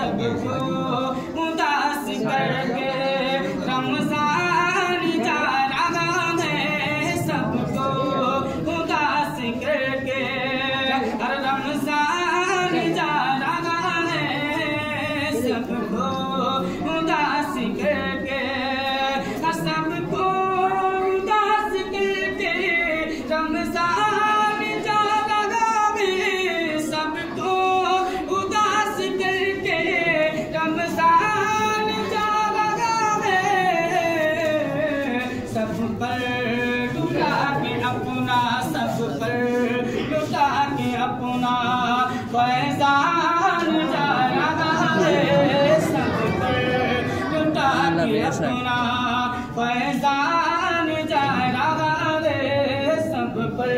सबको उदास करके रमजान जा रहा है, सबको उदास करके रमजान जा रहा है, सबको उदास करके सबको उदास करके रमजान जा रहा है, सबको उदास करके रमजान जा रहा है, सब पर लुटा के अपना, सब पर लुटा के अपना फैजान जा रहा है, सब पर लुटा के अपना फैजान जा रहा है, सब पर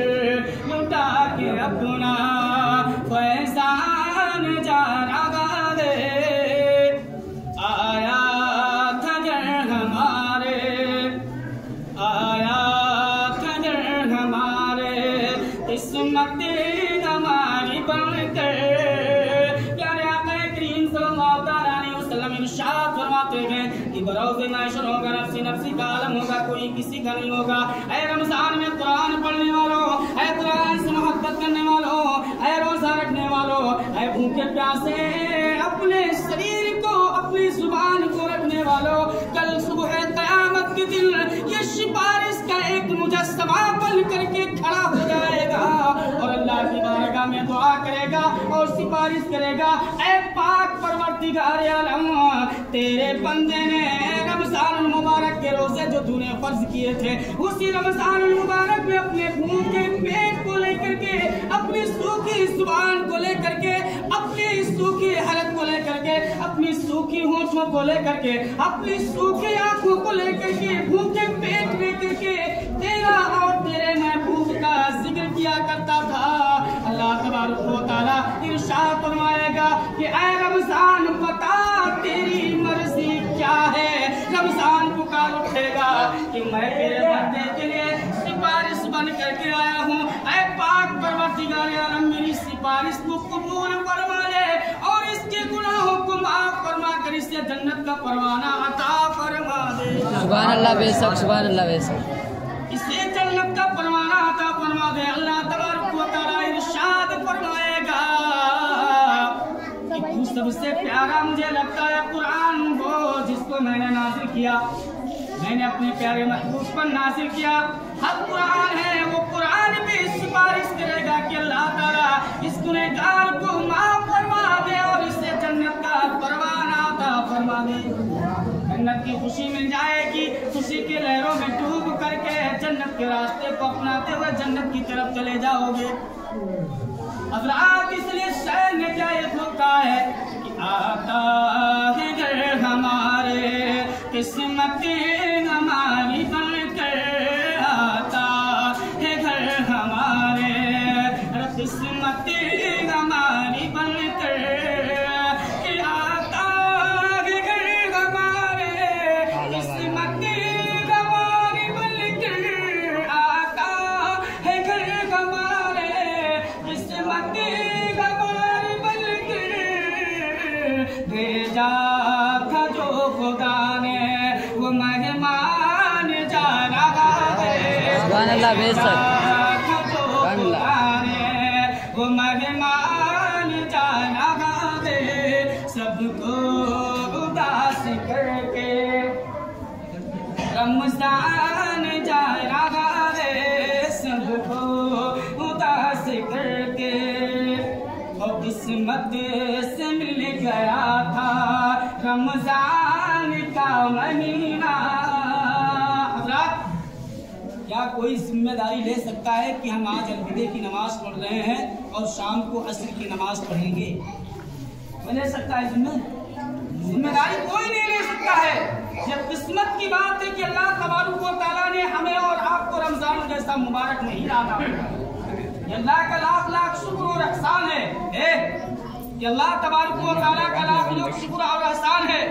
लुटा के अपना फैजान जा रहा है। आया था जर हमारे, आया था जर हमारे, किस्मत हमारी बनकर प्यारे आका करीम सल्लल्लाहु अलैहि वसल्लम इरशाद फरमाते हैं कि बरोज़े महशर होगा, नफ्सी नफ्सी का आलम होगा, कोई किसी का नहीं होगा। ऐ रमजान में कुरान पढ़ने वालों, ऐ कुरान से मोहब्बत करने वालों, ऐ रोजा रखने वालों, ऐ भूखे प्यासे अपने शरीर को, अपनी जुबान को रखने वालों, कल सुबह क़यामत के दिन ये सिफारिश का एक मुजस्समा बन करके खड़ा हो जाएगा और अल्लाह की बारगाह में दुआ करेगा और सिफारिश करेगा। ऐ पाक परवरदिगार आलम, तेरे बंदे ने रमजान मुबारक के रोजे जो तूने फर्ज किए थे, उसी रमजान मुबारक में अपने भूखे पेट को लेकर के, अपनी सूखी जुबान को लेकर के, अपनी सूखी हालत को लेकर के, अपनी सूखी होठों को लेकर के, अपनी सूखी आंखों को लेकर के, भूखे पेट लेकर के तेरा और तेरे महबूब का जिक्र किया करता था। अल्लाह तबारक व तआला इरशाद फरमाएगा कि ऐ रमजान बता तेरी मर्जी क्या है। रमजान पुकार उठेगा कि मैं तेरे बंदे के लिए सिफारिश बन करके आया हूँ। ऐ पाक परवरदिगार आलम, मेरी सिफारिश को कबूल फरमा ले और इसके गुनाहों को माफ फरमा कर इसे जन्नत का परवाना अता फरमा दे। सुभान अल्लाह बेशक, सुभान अल्लाह बेशक, इसे जन्नत का परवाना अता फरमा दे। अल्लाह तबारक व तआला इरशाद फरमाएगा कि तू सबसे प्यारा मुझे लगता है कुरान वो जिसको मैंने नाज़िल किया, मैंने अपने प्यारे महबूब पर नाज़िल किया। हक कुरान है, वो कुरान भी सिफारिश करेगा कि अल्लाह ताला इस गुनहगार को माफ फरमा दे और इसे जन्नत का परवाना अता फरमा दे। जन्नत की खुशी मिल जाएगी, खुशी की लहरों में डूब करके जन्नत के रास्ते को अपनाते हुए जन्नत की तरफ चले जाओगे। हज़रात, इसलिए शायर ने क्या ये होता है कि आता है घर हमारे, किस्मत हमारी बनकर आता है घर हमारे, किस्मत हमारी बनकर आता है घर हमारे, किस्मत हमारी बनकर आता है घर हमारे, किस्मत हमारी बनकर भेजा था जो खुदा ने वो मेहमान जा रहा है। सुभान अल्लाह बेशक, वो मेहमान जा रहा है, सबको उदास करके रमजान जा रहा है, सबको उदास करके और किस्मत से मिल गया था रमजान का महीना। क्या कोई जिम्मेदारी ले सकता है कि हम आज अलविदे की नमाज पढ़ रहे हैं और शाम को असर की नमाज पढ़ेंगे? कोई ले सकता है? जिम्मेदारी कोई नहीं ले सकता है। जब किस्मत की बात है कि अल्लाह तबारक व तआला ने हमें और आपको रमजान जैसा मुबारक महीना अता किया, अल्लाह का लाख लाख शुक्र और एहसान है। कि अल्लाह तबारक व तआला का लाख शुक्र और एहसान है,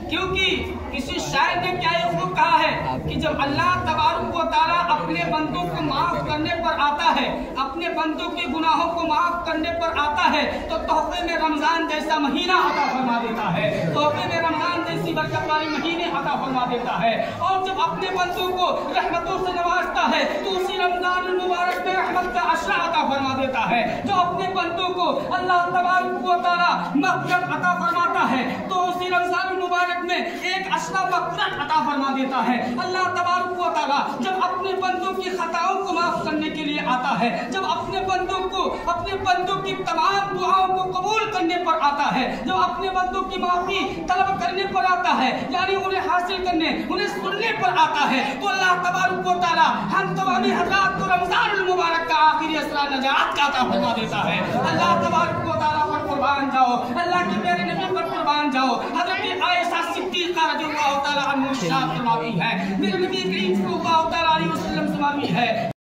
क्योंकि किसी शायर ने क्या ये खूब कहा है कि जब अल्लाह तबारक व तआला अपने बंदों को माफ करने पर आता है, अपने बंदों के गुनाहों को माफ करने पर आता है, तो तोहफे में रमजान जैसा महीना अता फरमा देता है, तोहफे में रमजान जैसी बरकत वाले महीने अता फरमा देता है। और जब अपने बंदों को रहमतों से नवाजता है तो उसी रमजान मुबारक में रहमत का अशरा अता फरमा देता है। जो अपने बंदों को अल्लाह तबारक व तआला मग़फ़िरत अता फरमाता है तो उसी रमजान मुबारक में एक अशरा मग़फ़िरत अता फरमा देता है। अल्लाह तबारक व तआला जब अपने बंदों की खताओं को माफ करने के लिए आता है, जब अपने बंदों की तमाम दुआओं को कबूल करने पर आता है, जब अपने बंदों की माफी तलब करने पर आता है, यानी उन्हें हासिल करने, उन्हें सुनने पर आता है, तो अल्लाह तबारक व तआला हम तमाम हज़रात को रमजान मुबारक का आखिरी असरा नजात का अता फरमा देता है। अल्लाह तबारक व तआला पर कुर्बान जाओ, अल्लाह के प्यारे नबी पर कुर्बान जाओ। हज़रत आयशा सिद्दीक़ा रज़ियल्लाहु तआला अन्हा फरमाती है, मेरे नबी करीम सल्लल्लाहु तआला अलैहि वसल्लम फरमाती है